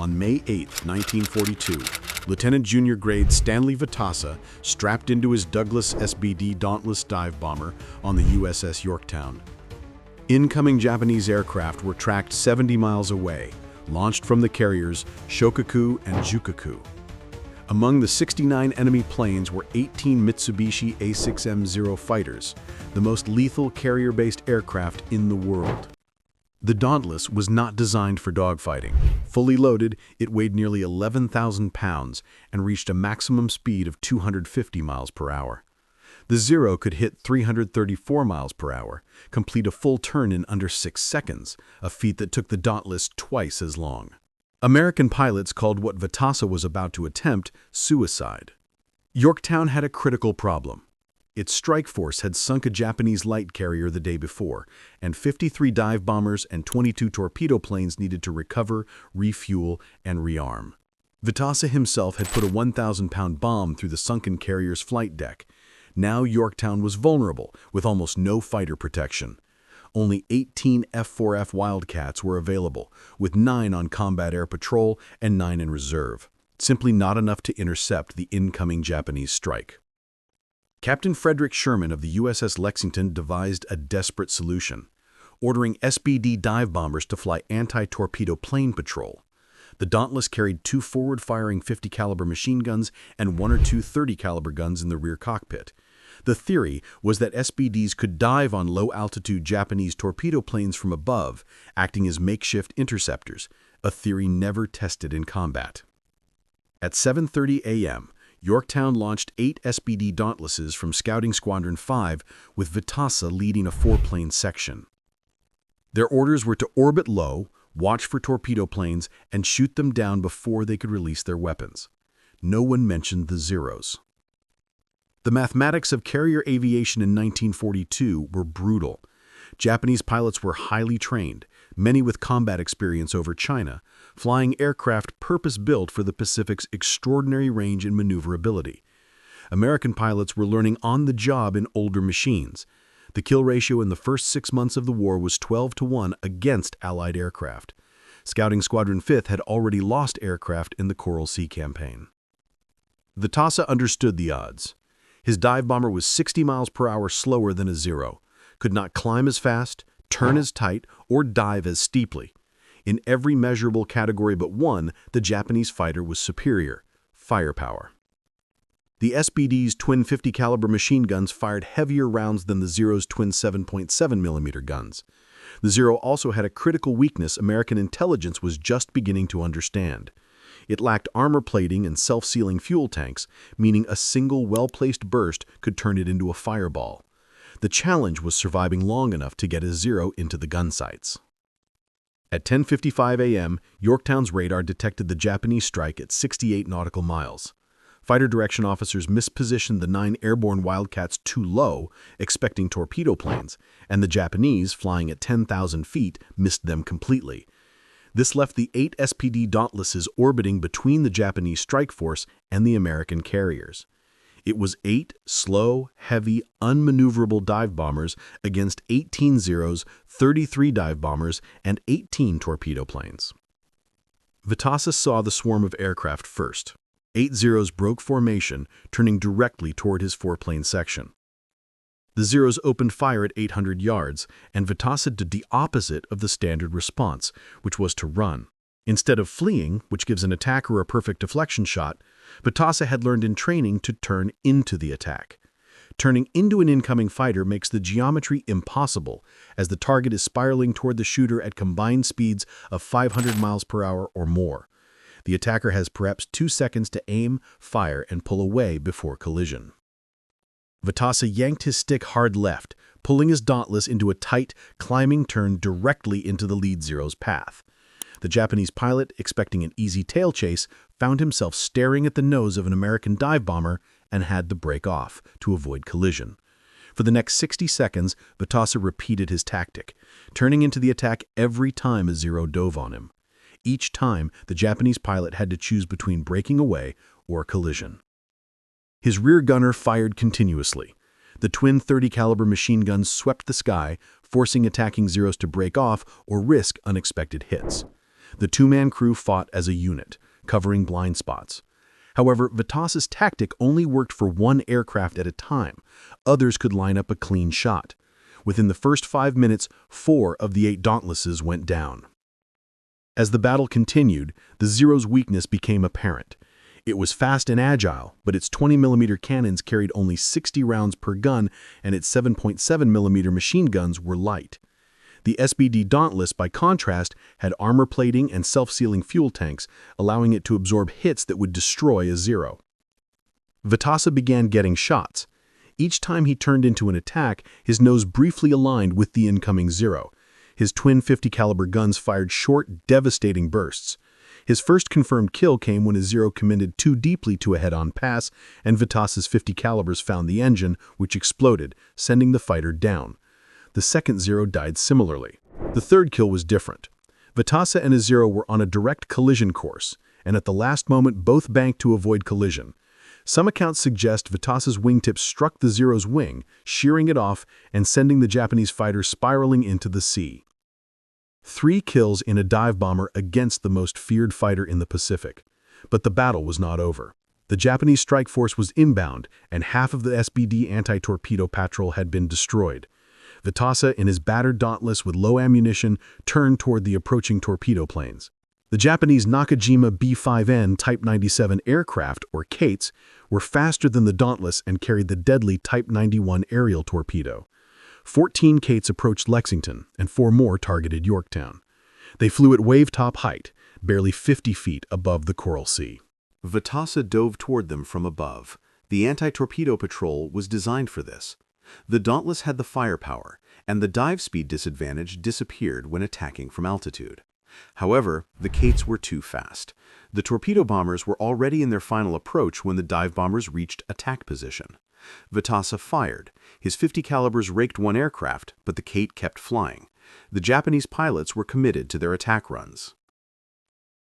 On May 8, 1942, Lieutenant Junior Grade Stanley Vejtasa strapped into his Douglas SBD Dauntless dive bomber on the USS Yorktown. Incoming Japanese aircraft were tracked 70 miles away, launched from the carriers Shokaku and Jukaku. Among the 69 enemy planes were 18 Mitsubishi A6M Zero fighters, the most lethal carrier-based aircraft in the world. The Dauntless was not designed for dogfighting. Fully loaded, it weighed nearly 11,000 pounds and reached a maximum speed of 250 miles per hour. The Zero could hit 334 miles per hour, complete a full turn in under 6 seconds, a feat that took the Dauntless twice as long. American pilots called what Vejtasa was about to attempt suicide. Yorktown had a critical problem. Its strike force had sunk a Japanese light carrier the day before, and 53 dive bombers and 22 torpedo planes needed to recover, refuel, and rearm. Vejtasa himself had put a 1,000-pound bomb through the sunken carrier's flight deck. Now Yorktown was vulnerable, with almost no fighter protection. Only 18 F-4F Wildcats were available, with 9 on combat air patrol and 9 in reserve. Simply not enough to intercept the incoming Japanese strike. Captain Frederick Sherman of the USS Lexington devised a desperate solution, ordering SBD dive bombers to fly anti-torpedo plane patrol. The Dauntless carried 2 forward-firing 50-caliber machine guns and 1 or 2 30-caliber guns in the rear cockpit. The theory was that SBDs could dive on low-altitude Japanese torpedo planes from above, acting as makeshift interceptors, a theory never tested in combat. At 7:30 a.m., Yorktown launched 8 SBD Dauntlesses from Scouting Squadron 5, with Vejtasa leading a 4-plane section. Their orders were to orbit low, watch for torpedo planes, and shoot them down before they could release their weapons. No one mentioned the Zeros. The mathematics of carrier aviation in 1942 were brutal. Japanese pilots were highly trained, many with combat experience over China, flying aircraft purpose-built for the Pacific's extraordinary range and maneuverability. American pilots were learning on the job in older machines. The kill ratio in the first 6 months of the war was 12-1 against Allied aircraft. Scouting Squadron 5th had already lost aircraft in the Coral Sea campaign. Vejtasa understood the odds. His dive bomber was 60 miles per hour slower than a Zero, could not climb as fast, turn as tight, or dive as steeply. In every measurable category but one, the Japanese fighter was superior: firepower. The SBD's twin 50-caliber machine guns fired heavier rounds than the Zero's twin 7.7mm guns. The Zero also had a critical weakness American intelligence was just beginning to understand. It lacked armor plating and self-sealing fuel tanks, meaning a single well-placed burst could turn it into a fireball. The challenge was surviving long enough to get a Zero into the gun sights. At 10:55 a.m., Yorktown's radar detected the Japanese strike at 68 nautical miles. Fighter direction officers mispositioned the 9 airborne Wildcats too low, expecting torpedo planes, and the Japanese, flying at 10,000 feet, missed them completely. This left the 8 SPD Dauntlesses orbiting between the Japanese strike force and the American carriers. It was 8 slow, heavy, unmaneuverable dive bombers against 18 Zeros, 33 dive bombers, and 18 torpedo planes. Vejtasa saw the swarm of aircraft first. 8 Zeros broke formation, turning directly toward his 4-plane section. The Zeros opened fire at 800 yards, and Vejtasa did the opposite of the standard response, which was to run. Instead of fleeing, which gives an attacker a perfect deflection shot, Vejtasa had learned in training to turn into the attack. Turning into an incoming fighter makes the geometry impossible, as the target is spiraling toward the shooter at combined speeds of 500 miles per hour or more. The attacker has perhaps 2 seconds to aim, fire, and pull away before collision. Vejtasa yanked his stick hard left, pulling his Dauntless into a tight, climbing turn directly into the lead Zero's path. The Japanese pilot, expecting an easy tail chase, found himself staring at the nose of an American dive bomber and had to break off to avoid collision. For the next 60 seconds, Vejtasa repeated his tactic, turning into the attack every time a Zero dove on him. Each time, the Japanese pilot had to choose between breaking away or collision. His rear gunner fired continuously. The twin 30-caliber machine guns swept the sky, forcing attacking Zeros to break off or risk unexpected hits. The two-man crew fought as a unit, covering blind spots. However, Vejtasa's tactic only worked for one aircraft at a time. Others could line up a clean shot. Within the first 5 minutes, 4 of the 8 Dauntlesses went down. As the battle continued, the Zero's weakness became apparent. It was fast and agile, but its 20mm cannons carried only 60 rounds per gun, and its 7.7mm machine guns were light. The SBD Dauntless, by contrast, had armor plating and self-sealing fuel tanks, allowing it to absorb hits that would destroy a Zero. Vejtasa began getting shots. Each time he turned into an attack, his nose briefly aligned with the incoming Zero. His twin 50-caliber guns fired short, devastating bursts. His first confirmed kill came when a Zero committed too deeply to a head-on pass, and Vejtasa's 50 calibers found the engine, which exploded, sending the fighter down. The second Zero died similarly. The third kill was different. Vejtasa and a Zero were on a direct collision course, and at the last moment both banked to avoid collision. Some accounts suggest Vejtasa's wingtips struck the Zero's wing, shearing it off and sending the Japanese fighter spiraling into the sea. 3 kills in a dive bomber against the most feared fighter in the Pacific. But the battle was not over. The Japanese strike force was inbound, and half of the SBD anti-torpedo patrol had been destroyed. Vejtasa, in his battered Dauntless with low ammunition, turned toward the approaching torpedo planes. The Japanese Nakajima B-5N Type 97 aircraft, or Kates, were faster than the Dauntless and carried the deadly Type 91 aerial torpedo. 14 Kates approached Lexington, and 4 more targeted Yorktown. They flew at wave-top height, barely 50 feet above the Coral Sea. Vejtasa dove toward them from above. The anti-torpedo patrol was designed for this. The Dauntless had the firepower, and the dive speed disadvantage disappeared when attacking from altitude. However, the Kates were too fast. The torpedo bombers were already in their final approach when the dive bombers reached attack position. Vejtasa fired. His 50 calibers raked one aircraft, but the Kate kept flying. The Japanese pilots were committed to their attack runs.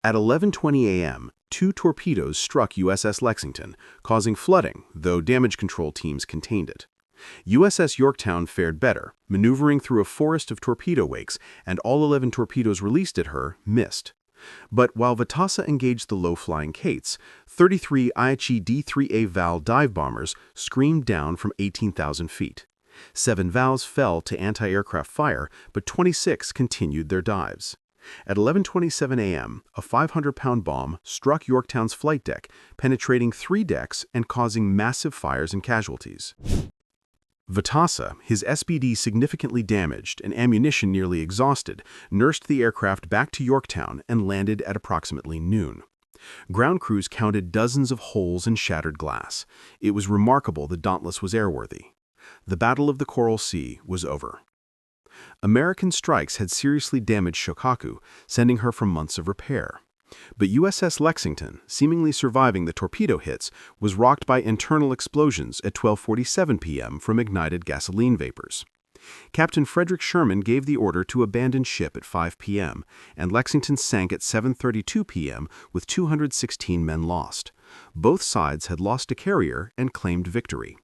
At 11:20 a.m., 2 torpedoes struck USS Lexington, causing flooding, though damage control teams contained it. USS Yorktown fared better, maneuvering through a forest of torpedo wakes, and all 11 torpedoes released at her missed. But while Vejtasa engaged the low-flying Kates, 33 Aichi D-3A Val dive bombers screamed down from 18,000 feet. 7 Vals fell to anti-aircraft fire, but 26 continued their dives. At 11:27 a.m., a 500-pound bomb struck Yorktown's flight deck, penetrating 3 decks and causing massive fires and casualties. Vejtasa, his SBD significantly damaged and ammunition nearly exhausted, nursed the aircraft back to Yorktown and landed at approximately noon. Ground crews counted dozens of holes and shattered glass. It was remarkable the Dauntless was airworthy. The Battle of the Coral Sea was over. American strikes had seriously damaged Shokaku, sending her for months of repair. But USS Lexington, seemingly surviving the torpedo hits, was rocked by internal explosions at 12:47 p.m. from ignited gasoline vapors. Captain Frederick Sherman gave the order to abandon ship at 5 p.m., and Lexington sank at 7:32 p.m. with 216 men lost. Both sides had lost a carrier and claimed victory.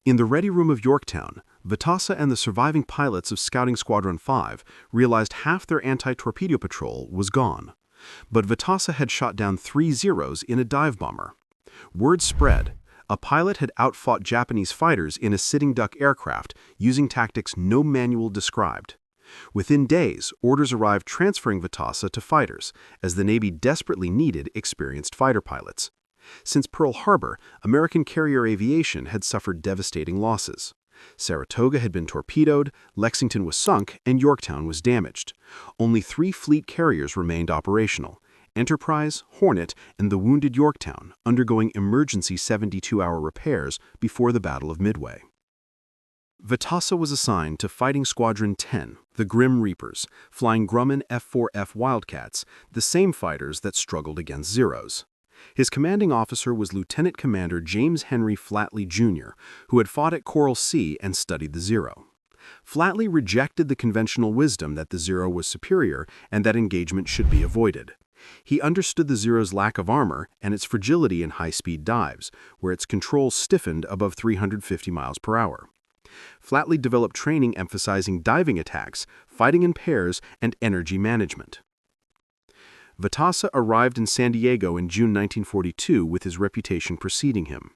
In the ready room of Yorktown, Vejtasa and the surviving pilots of Scouting Squadron 5 realized half their anti-torpedo patrol was gone. But Vejtasa had shot down 3 Zeros in a dive bomber. Word spread. A pilot had outfought Japanese fighters in a sitting duck aircraft using tactics no manual described. Within days, orders arrived transferring Vejtasa to fighters, as the Navy desperately needed experienced fighter pilots. Since Pearl Harbor, American carrier aviation had suffered devastating losses. Saratoga had been torpedoed, Lexington was sunk, and Yorktown was damaged. Only 3 fleet carriers remained operational: Enterprise, Hornet, and the wounded Yorktown, undergoing emergency 72-hour repairs before the Battle of Midway. Vejtasa was assigned to Fighting Squadron 10, the Grim Reapers, flying Grumman F-4F Wildcats, the same fighters that struggled against Zeros. His commanding officer was Lieutenant Commander James Henry Flatley, Jr., who had fought at Coral Sea and studied the Zero. Flatley rejected the conventional wisdom that the Zero was superior and that engagement should be avoided. He understood the Zero's lack of armor and its fragility in high-speed dives, where its controls stiffened above 350 miles per hour. Flatley developed training emphasizing diving attacks, fighting in pairs, and energy management. Vejtasa arrived in San Diego in June 1942 with his reputation preceding him.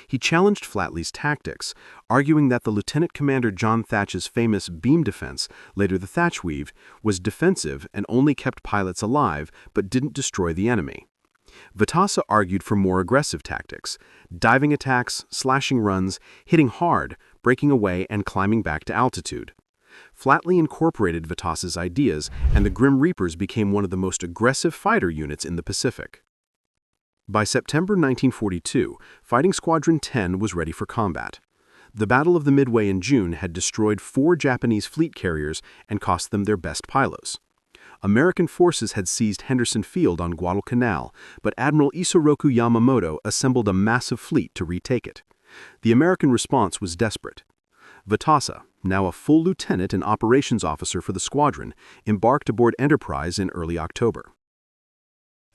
He challenged Flatley's tactics, arguing that the Lieutenant Commander John Thatch's famous beam defense, later the Thatch Weave, was defensive and only kept pilots alive but didn't destroy the enemy. Vejtasa argued for more aggressive tactics, diving attacks, slashing runs, hitting hard, breaking away, and climbing back to altitude. Flatley incorporated Vejtasa's ideas, and the Grim Reapers became one of the most aggressive fighter units in the Pacific. By September 1942, Fighting Squadron 10 was ready for combat. The Battle of the Midway in June had destroyed 4 Japanese fleet carriers and cost them their best pilots. American forces had seized Henderson Field on Guadalcanal, but Admiral Isoroku Yamamoto assembled a massive fleet to retake it. The American response was desperate. Vejtasa, now a full lieutenant and operations officer for the squadron, embarked aboard Enterprise in early October.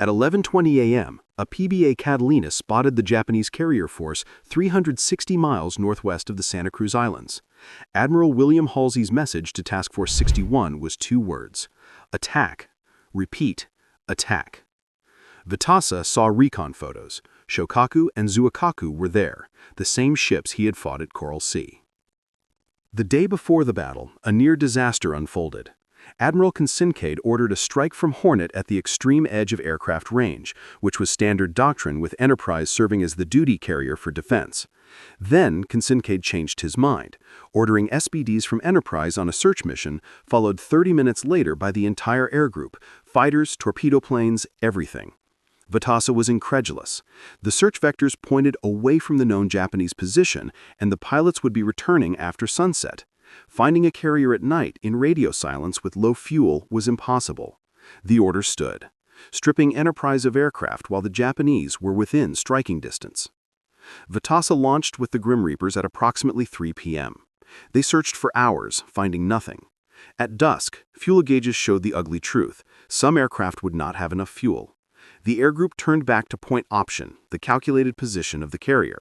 At 11:20 a.m., a PBA Catalina spotted the Japanese carrier force 360 miles northwest of the Santa Cruz Islands. Admiral William Halsey's message to Task Force 61 was 2 words: attack. Repeat, attack. Vejtasa saw recon photos. Shokaku and Zuikaku were there, the same ships he had fought at Coral Sea. The day before the battle, a near disaster unfolded. Admiral Kincaid ordered a strike from Hornet at the extreme edge of aircraft range, which was standard doctrine with Enterprise serving as the duty carrier for defense. Then Kincaid changed his mind, ordering SBDs from Enterprise on a search mission, followed 30 minutes later by the entire air group, fighters, torpedo planes, everything. Vejtasa was incredulous. The search vectors pointed away from the known Japanese position, and the pilots would be returning after sunset. Finding a carrier at night in radio silence with low fuel was impossible. The order stood: stripping Enterprise of aircraft while the Japanese were within striking distance. Vejtasa launched with the Grim Reapers at approximately 3 p.m. They searched for hours, finding nothing. At dusk, fuel gauges showed the ugly truth: some aircraft would not have enough fuel. The air group turned back to point option, the calculated position of the carrier.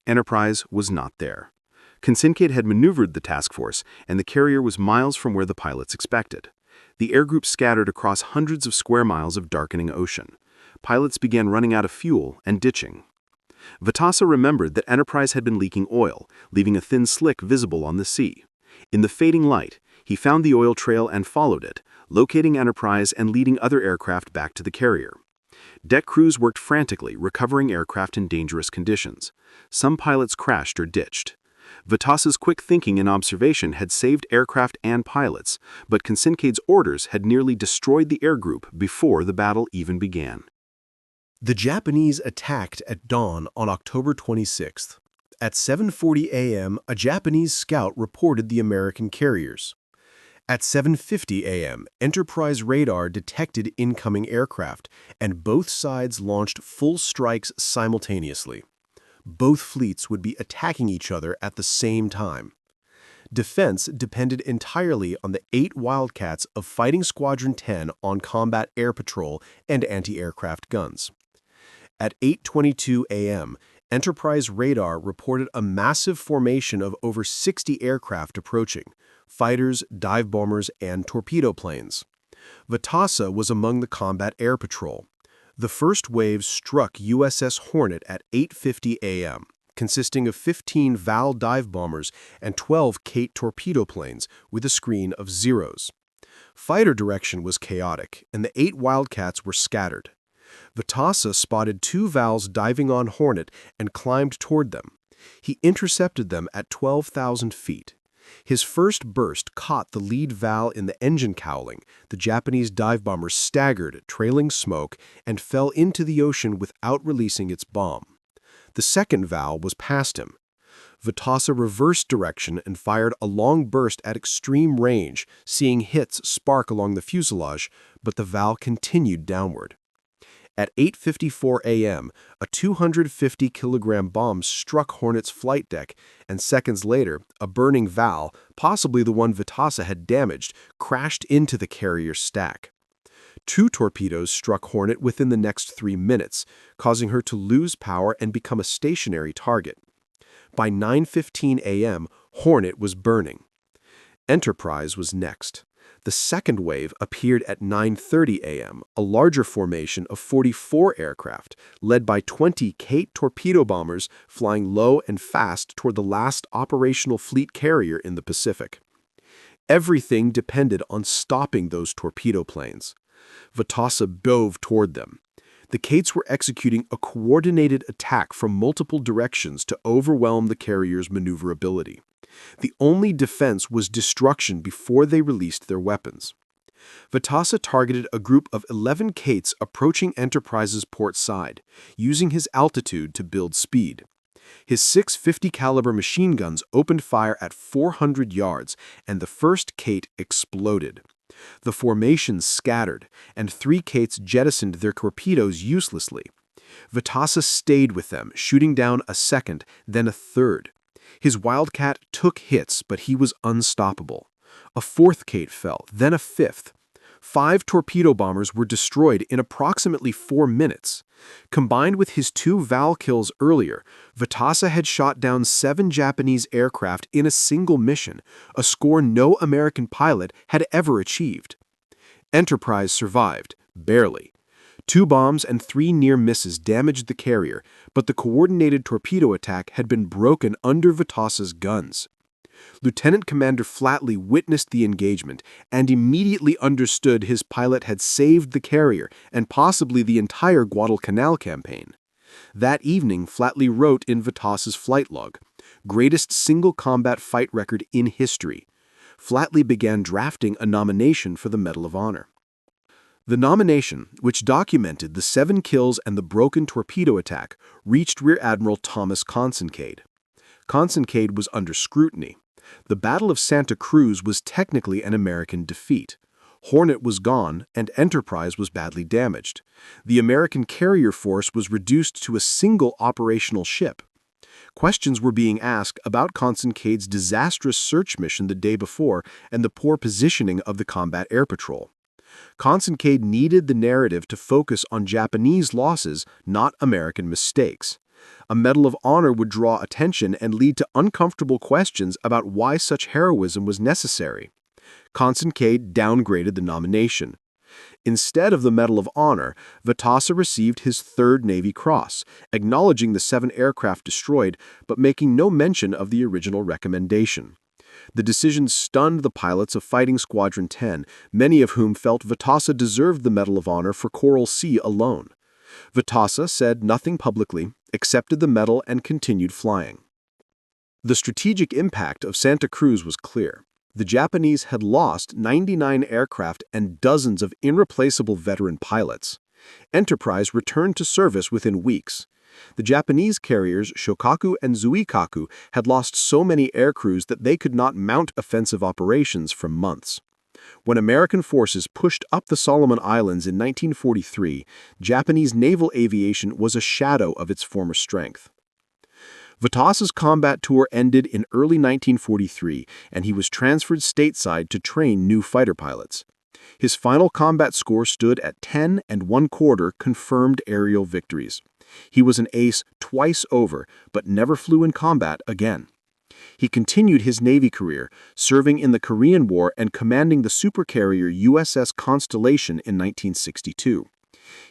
Enterprise was not there. Kincaid had maneuvered the task force, and the carrier was miles from where the pilots expected. The air group scattered across hundreds of square miles of darkening ocean. Pilots began running out of fuel and ditching. Vejtasa remembered that Enterprise had been leaking oil, leaving a thin slick visible on the sea. In the fading light, he found the oil trail and followed it, locating Enterprise and leading other aircraft back to the carrier. Deck crews worked frantically, recovering aircraft in dangerous conditions. Some pilots crashed or ditched. Vejtasa's quick thinking and observation had saved aircraft and pilots, but Kincaid's orders had nearly destroyed the air group before the battle even began. The Japanese attacked at dawn on October 26th. At 7:40 a.m., a Japanese scout reported the American carriers. At 7:50 a.m., Enterprise radar detected incoming aircraft, and both sides launched full strikes simultaneously. Both fleets would be attacking each other at the same time. Defense depended entirely on the 8 Wildcats of Fighting Squadron 10 on combat air patrol and anti-aircraft guns. At 8:22 a.m., Enterprise radar reported a massive formation of over 60 aircraft approaching: fighters, dive bombers, and torpedo planes. Vejtasa was among the combat air patrol. The first wave struck USS Hornet at 8:50 a.m., consisting of 15 Val dive bombers and 12 Kate torpedo planes with a screen of zeros. Fighter direction was chaotic, and the 8 Wildcats were scattered. Vejtasa spotted 2 Vals diving on Hornet and climbed toward them. He intercepted them at 12,000 feet. His first burst caught the lead Val in the engine cowling. The Japanese dive bomber staggered, trailing smoke, and fell into the ocean without releasing its bomb. The second Val was past him. Vejtasa reversed direction and fired a long burst at extreme range, seeing hits spark along the fuselage, but the Val continued downward. At 8:54 a.m., a 250-kilogram bomb struck Hornet's flight deck, and seconds later, a burning Val, possibly the one Vejtasa had damaged, crashed into the carrier's stack. 2 torpedoes struck Hornet within the next 3 minutes, causing her to lose power and become a stationary target. By 9:15 a.m., Hornet was burning. Enterprise was next. The second wave appeared at 9:30 a.m., a larger formation of 44 aircraft, led by 20 Kate torpedo bombers flying low and fast toward the last operational fleet carrier in the Pacific. Everything depended on stopping those torpedo planes. Vejtasa dove toward them. The Kates were executing a coordinated attack from multiple directions to overwhelm the carrier's maneuverability. The only defense was destruction before they released their weapons. Vejtasa targeted a group of 11 Kates approaching Enterprise's port side, using his altitude to build speed. His 650 caliber machine guns opened fire at 400 yards, and the first Kate exploded. The formation scattered, and 3 Kates jettisoned their torpedoes uselessly. Vejtasa stayed with them, shooting down a second, then a third. His Wildcat took hits, but he was unstoppable. A 4th Kate fell, then a 5th. 5 torpedo bombers were destroyed in approximately 4 minutes. Combined with his 2 Val kills earlier, Vejtasa had shot down 7 Japanese aircraft in a single mission, a score no American pilot had ever achieved. Enterprise survived, barely. 2 bombs and 3 near misses damaged the carrier, but the coordinated torpedo attack had been broken under Vejtasa's guns. Lieutenant Commander Flatley witnessed the engagement and immediately understood his pilot had saved the carrier and possibly the entire Guadalcanal campaign. That evening, Flatley wrote in Vejtasa's flight log, "Greatest single combat fight record in history." Flatley began drafting a nomination for the Medal of Honor. The nomination, which documented the 7 kills and the broken torpedo attack, reached Rear Admiral Thomas Consincade. Consincade was under scrutiny. The Battle of Santa Cruz was technically an American defeat. Hornet was gone, and Enterprise was badly damaged. The American carrier force was reduced to a single operational ship. Questions were being asked about Consincade's disastrous search mission the day before and the poor positioning of the combat air patrol. Consincade needed the narrative to focus on Japanese losses, not American mistakes. A Medal of Honor would draw attention and lead to uncomfortable questions about why such heroism was necessary. Consincade downgraded the nomination. Instead of the Medal of Honor, Vejtasa received his 3rd Navy Cross, acknowledging the 7 aircraft destroyed, but making no mention of the original recommendation. The decision stunned the pilots of Fighting Squadron 10, many of whom felt Vejtasa deserved the Medal of Honor for Coral Sea alone. Vejtasa said nothing publicly, accepted the medal, and continued flying. The strategic impact of Santa Cruz was clear. The Japanese had lost 99 aircraft and dozens of irreplaceable veteran pilots. Enterprise returned to service within weeks. The Japanese carriers Shokaku and Zuikaku had lost so many aircrews that they could not mount offensive operations for months. When American forces pushed up the Solomon Islands in 1943, Japanese naval aviation was a shadow of its former strength. Vejtasa's combat tour ended in early 1943, and he was transferred stateside to train new fighter pilots. His final combat score stood at 10 1/4 confirmed aerial victories. He was an ace twice over, but never flew in combat again. He continued his Navy career, serving in the Korean War and commanding the supercarrier USS Constellation in 1962.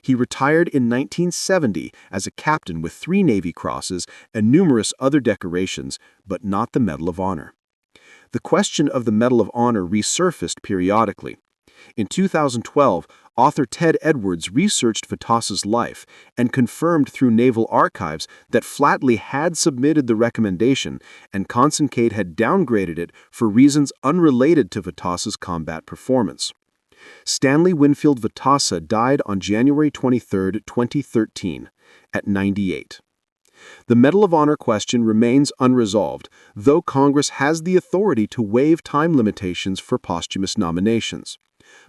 He retired in 1970 as a captain with 3 Navy Crosses and numerous other decorations, but not the Medal of Honor. The question of the Medal of Honor resurfaced periodically. In 2012, author Ted Edwards researched Vejtasa's life and confirmed through Naval Archives that Flatley had submitted the recommendation and Consincade had downgraded it for reasons unrelated to Vejtasa's combat performance. Stanley Winfield Vejtasa died on January 23, 2013, at 98. The Medal of Honor question remains unresolved, though Congress has the authority to waive time limitations for posthumous nominations.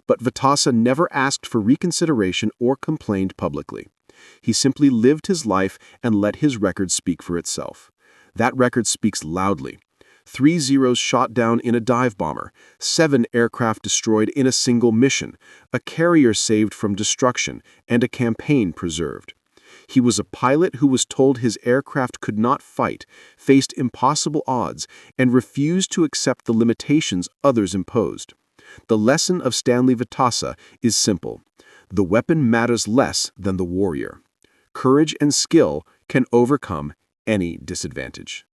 But Vejtasa never asked for reconsideration or complained publicly. He simply lived his life and let his record speak for itself. That record speaks loudly. 3 Zeros shot down in a dive bomber, 7 aircraft destroyed in a single mission, a carrier saved from destruction, and a campaign preserved. He was a pilot who was told his aircraft could not fight, faced impossible odds, and refused to accept the limitations others imposed. The lesson of Stanley Vejtasa is simple. The weapon matters less than the warrior. Courage and skill can overcome any disadvantage.